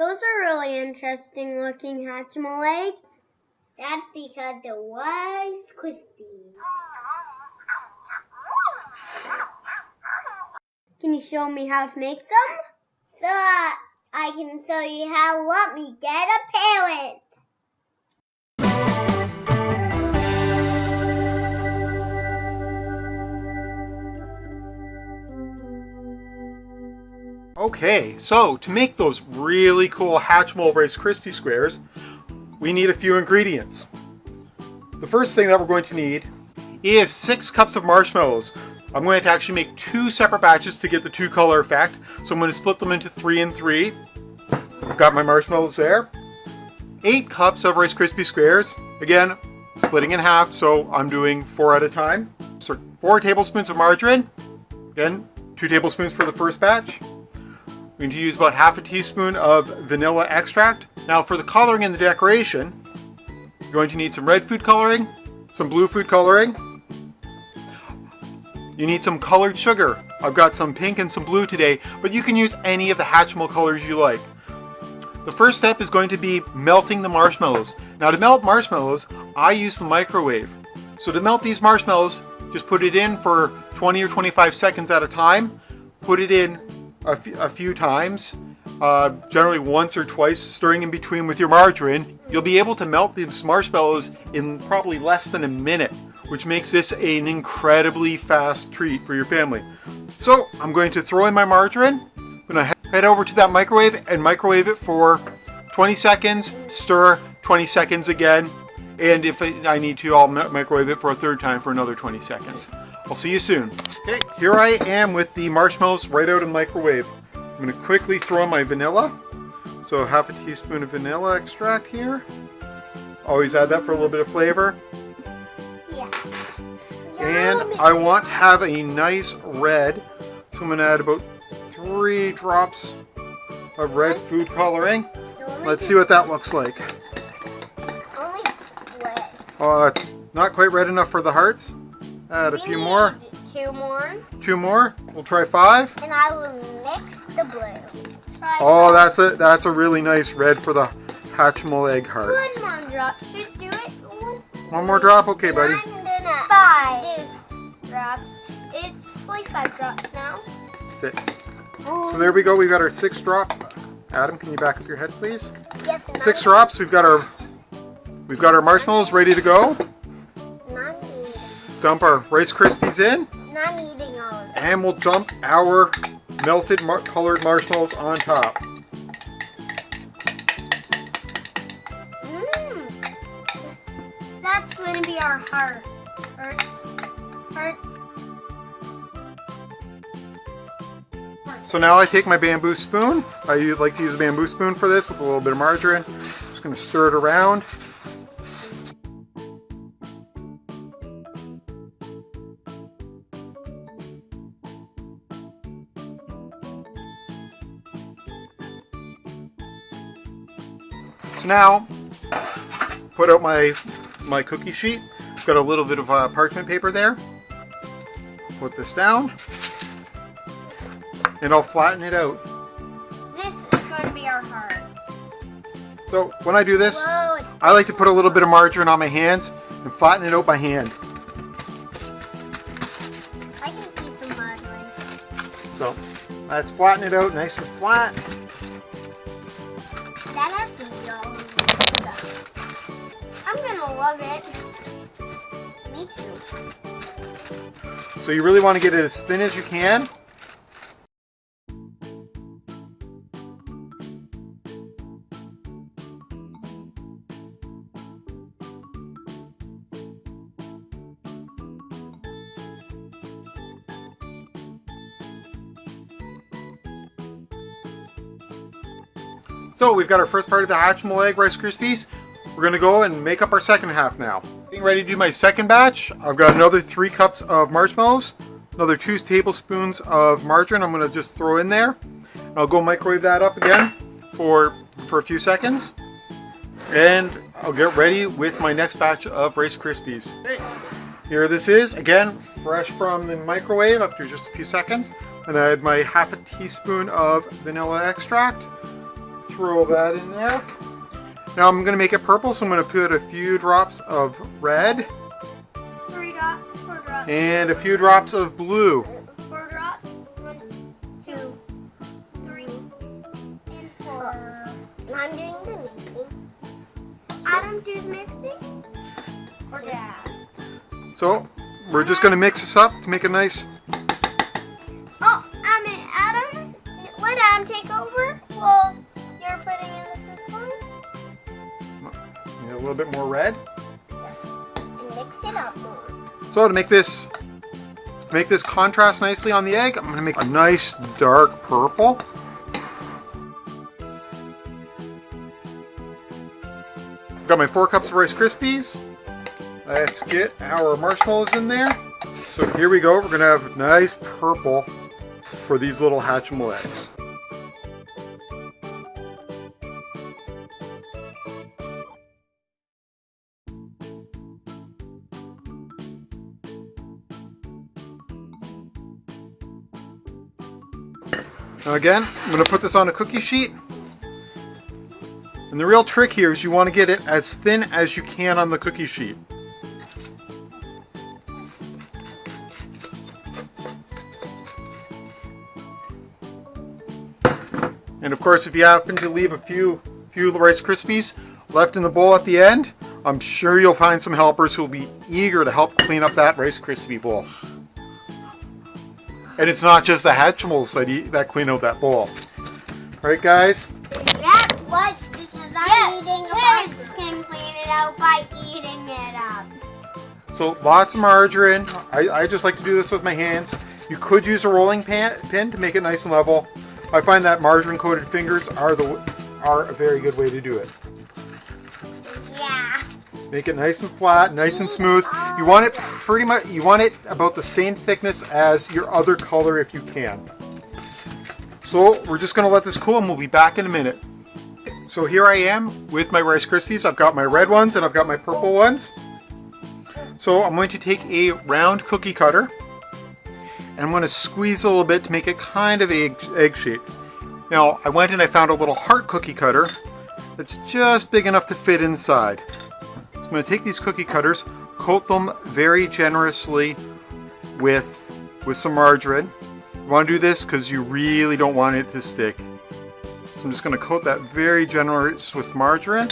Those are really interesting looking Hatchimal eggs. That's because the was Krispies. Can you show me how to make them? So I can show you how to let me get a parent. Okay, so to make those really cool Hatchimal Rice Krispie squares, we need a few ingredients. The first thing that we're going to need is 6 cups of marshmallows. I'm going to actually make 2 separate batches to get the 2-color effect, so I'm going to split them into 3 and 3. I've got my marshmallows there. 8 cups of Rice Krispie squares, again, splitting in half, so I'm doing 4 at a time. So 4 tablespoons of margarine, again, 2 tablespoons for the first batch. We're going to use about half a teaspoon of vanilla extract. Now for the coloring and the decoration, you're going to need some red food coloring, some blue food coloring. You need some colored sugar. I've got some pink and some blue today, but you can use any of the Hatchimal colors you like. The first step is going to be melting the marshmallows. Now to melt marshmallows, I use the microwave. So to melt these marshmallows, just put it in for 20 or 25 seconds at a time. Put it in a few times, generally once or twice, stirring in between with your margarine. You'll be able to melt these marshmallows in probably less than a minute, which makes this an incredibly fast treat for your family. So I'm going to throw in my margarine. I'm going to head over to that microwave and microwave it for 20 seconds, stir 20 seconds again, and if I need to, I'll microwave it for a third time for another 20 seconds. I'll see you soon. Okay, here I am with the marshmallows right out of the microwave. I'm going to quickly throw in my vanilla. So half a teaspoon of vanilla extract here. Always add that for a little bit of flavor. Yeah. And I want to have a nice red, so I'm going to add about 3 drops of red food coloring. Let's see what that looks like. Only red. Oh, that's not quite red enough for the hearts. Add a few more. 2 more. 2 more. We'll try 5. And I will mix the blue. Oh, that's a really nice red for the Hatchimal egg hearts. 1 more drop should do it. 1 more drop? Okay, buddy. I'm gonna 5 drops. It's like 5 drops now. 6. So there we go. We've got our 6 drops. Adam, can you back up your head, please? Yes. 6 drops. We've got our marshmallows ready to go. Dump our Rice Krispies in. Not eating all of them. And we'll dump our melted colored marshmallows on top. That's going to be our hearts. So now I take my bamboo spoon. I like to use a bamboo spoon for this with a little bit of margarine. Just going to stir it around. So now, put out my cookie sheet. I've got a little bit of parchment paper there. Put this down, and I'll flatten it out. This is going to be our hearts. So when I do this, I like to put a little bit of margarine on my hands and flatten it out by hand. I can see some margarine. So let's flatten it out nice and flat. That has to be all of the stuff. I'm gonna love it. Me too. So you really want to get it as thin as you can. So we've got our first part of the Hatchimal egg Rice Krispies. We're going to go and make up our second half now. Getting ready to do my second batch. I've got another 3 cups of marshmallows, another 2 tablespoons of margarine I'm going to just throw in there. I'll go microwave that up again for a few seconds. And I'll get ready with my next batch of Rice Krispies. Okay. Here this is, again, fresh from the microwave after just a few seconds. And I add my half a teaspoon of vanilla extract. throw that in there. Now I'm going to make it purple, so I'm going to put a few drops of red. 4 drops. And a few drops of blue. 4 drops. 1, 2, 3, and 4. I'm doing the mixing. Adam, do the mixing? Or Dad? So we're just going to mix this up to make a nice... Oh, Adam, let Adam take over. Well, you're putting in the first one. A little bit more red. Yes, and mix it up more. So to make this contrast nicely on the egg, I'm going to make a nice dark purple. I've got my 4 cups of Rice Krispies. Let's get our marshmallows in there. So here we go. We're going to have nice purple for these little Hatchimal eggs. Now again, I'm going to put this on a cookie sheet. And the real trick here is you want to get it as thin as you can on the cookie sheet. And of course, if you happen to leave a few Rice Krispies left in the bowl at the end, I'm sure you'll find some helpers who will be eager to help clean up that Rice Krispie bowl. And it's not just the Hatchimals that clean out that bowl. Right, guys? Yeah, what? Because I'm eating a kids can clean it out by eating it up. So lots of margarine. I just like to do this with my hands. You could use a rolling pin to make it nice and level. I find that margarine-coated fingers are a very good way to do it. Yeah. Make it nice and flat, nice and smooth. You want it pretty much. You want it about the same thickness as your other color if you can. So we're just going to let this cool, and we'll be back in a minute. So here I am with my Rice Krispies. I've got my red ones and I've got my purple ones. So I'm going to take a round cookie cutter. And I'm going to squeeze a little bit to make it kind of egg shaped. Now I went and I found a little heart cookie cutter that's just big enough to fit inside. So I'm going to take these cookie cutters, coat them very generously with some margarine. You want to do this because you really don't want it to stick. So I'm just going to coat that very generous with margarine.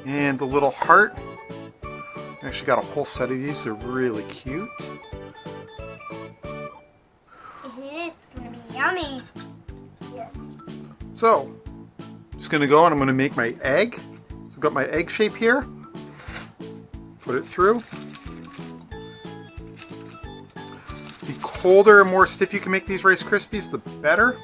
And the little heart. I actually got a whole set of these. They're really cute. It's gonna be yummy. Yeah. So, I'm just going to go and I'm going to make my egg. So I've got my egg shape here. Put it through. The colder and more stiff you can make these Rice Krispies, the better.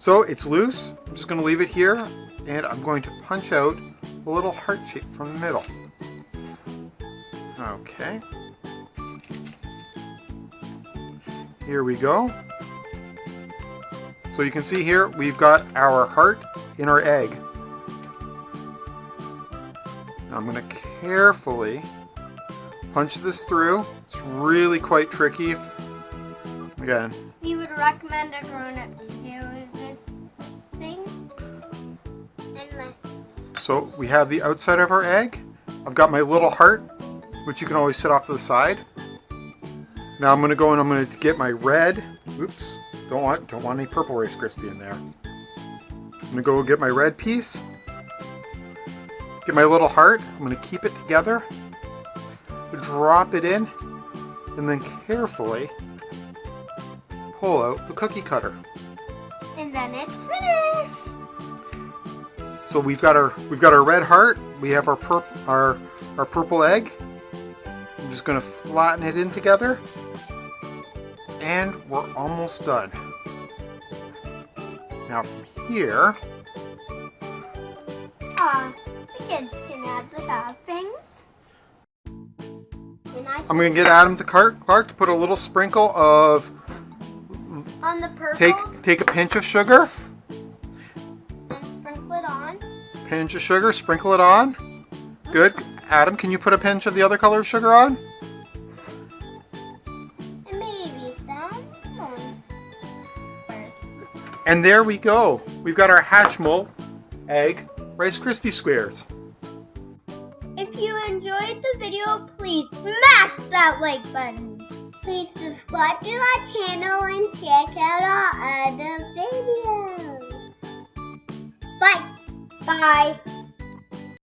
So it's loose. I'm just going to leave it here, and I'm going to punch out a little heart shape from the middle. Okay. Here we go. So you can see here we've got our heart in our egg. Now I'm going to carefully punch this through. It's really quite tricky. Again. You would recommend a grown-up to do this thing? So we have the outside of our egg. I've got my little heart, which you can always set off to the side. Now I'm going to go and I'm going to get my red. Oops, don't want any purple Rice Krispie in there. I'm going to go get my red piece. Get my little heart. I'm going to keep it together. Drop it in, and then carefully pull out the cookie cutter. And then it's finished. So we've got our red heart. We have our purple egg. I'm just going to flatten it in together, and we're almost done. Now from here, the kids can add the toppings. I'm going to get Adam to Clark to put a little sprinkle of. On the purple. Take a pinch of sugar. And sprinkle it on. pinch of sugar, sprinkle it on. Good. Adam, can you put a pinch of the other color of sugar on? And maybe some. And there we go. We've got our Hatchimal egg Rice Krispie squares. If you enjoyed the video, please smash that like button. Please subscribe to our channel and check out our other videos. Bye. Bye.